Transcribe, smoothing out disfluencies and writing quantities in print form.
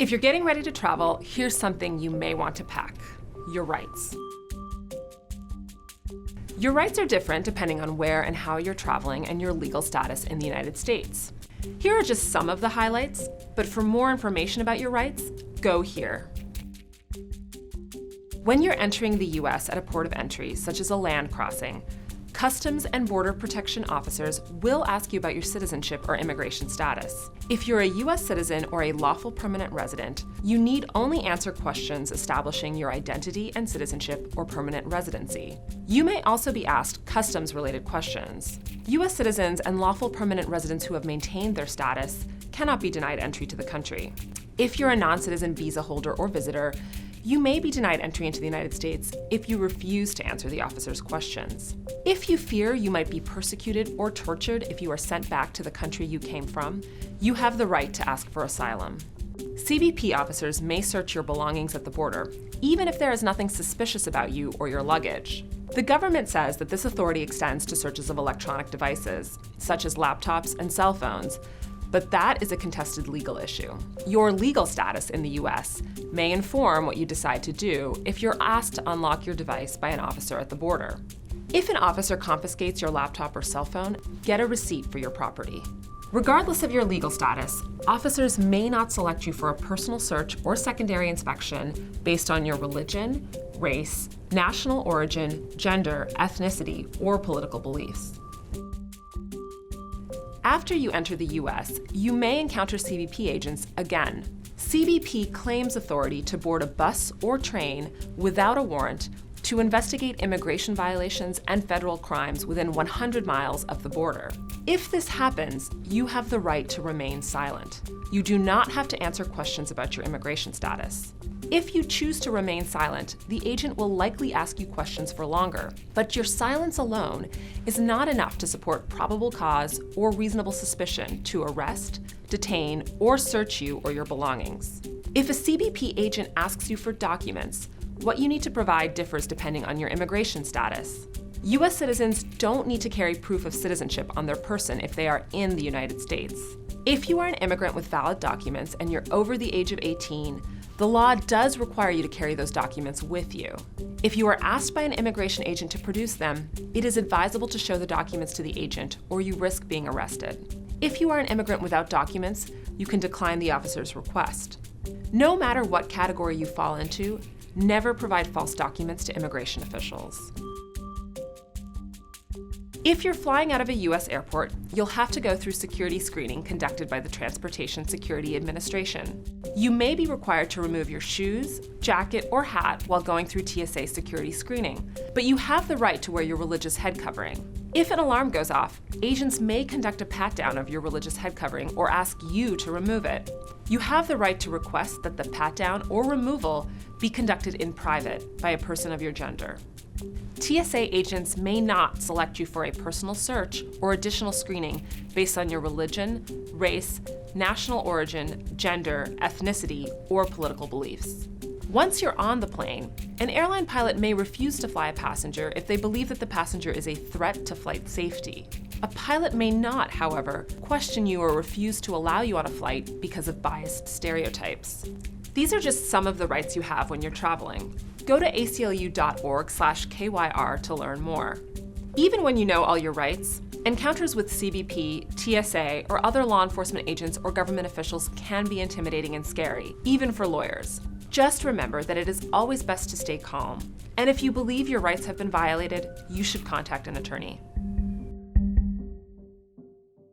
If you're getting ready to travel, here's something you may want to pack: your rights. Your rights are different depending on where and how you're traveling and your legal status in the United States. Here are just some of the highlights, but for more information about your rights, go here. When you're entering the US at a port of entry, such as a land crossing, Customs and Border Protection officers will ask you about your citizenship or immigration status. If you're a US citizen or a lawful permanent resident, you need only answer questions establishing your identity and citizenship or permanent residency. You may also be asked customs-related questions. US citizens and lawful permanent residents who have maintained their status cannot be denied entry to the country. If you're a non-citizen visa holder or visitor, you may be denied entry into the United States if you refuse to answer the officer's questions. If you fear you might be persecuted or tortured if you are sent back to the country you came from, you have the right to ask for asylum. CBP officers may search your belongings at the border, even if there is nothing suspicious about you or your luggage. The government says that this authority extends to searches of electronic devices, such as laptops and cell phones, but that is a contested legal issue. Your legal status in the US may inform what you decide to do if you're asked to unlock your device by an officer at the border. If an officer confiscates your laptop or cell phone, get a receipt for your property. Regardless of your legal status, officers may not select you for a personal search or secondary inspection based on your religion, race, national origin, gender, ethnicity, or political beliefs. After you enter the US, you may encounter CBP agents again. CBP claims authority to board a bus or train without a warrant to investigate immigration violations and federal crimes within 100 miles of the border. If this happens, you have the right to remain silent. You do not have to answer questions about your immigration status. If you choose to remain silent, the agent will likely ask you questions for longer, but your silence alone is not enough to support probable cause or reasonable suspicion to arrest, detain, or search you or your belongings. If a CBP agent asks you for documents, what you need to provide differs depending on your immigration status. US citizens don't need to carry proof of citizenship on their person if they are in the United States. If you are an immigrant with valid documents and you're over the age of 18, the law does require you to carry those documents with you. If you are asked by an immigration agent to produce them, it is advisable to show the documents to the agent or you risk being arrested. If you are an immigrant without documents, you can decline the officer's request. No matter what category you fall into, never provide false documents to immigration officials. If you're flying out of a US airport, you'll have to go through security screening conducted by the Transportation Security Administration. You may be required to remove your shoes, jacket, or hat while going through TSA security screening, but you have the right to wear your religious head covering. If an alarm goes off, agents may conduct a pat-down of your religious head covering or ask you to remove it. You have the right to request that the pat-down or removal be conducted in private by a person of your gender. TSA agents may not select you for a personal search or additional screening based on your religion, race, national origin, gender, ethnicity, or political beliefs. Once you're on the plane, an airline pilot may refuse to fly a passenger if they believe that the passenger is a threat to flight safety. A pilot may not, however, question you or refuse to allow you on a flight because of biased stereotypes. These are just some of the rights you have when you're traveling. Go to aclu.org/KYR to learn more. Even when you know all your rights, encounters with CBP, TSA, or other law enforcement agents or government officials can be intimidating and scary, even for lawyers. Just remember that it is always best to stay calm, and if you believe your rights have been violated, you should contact an attorney.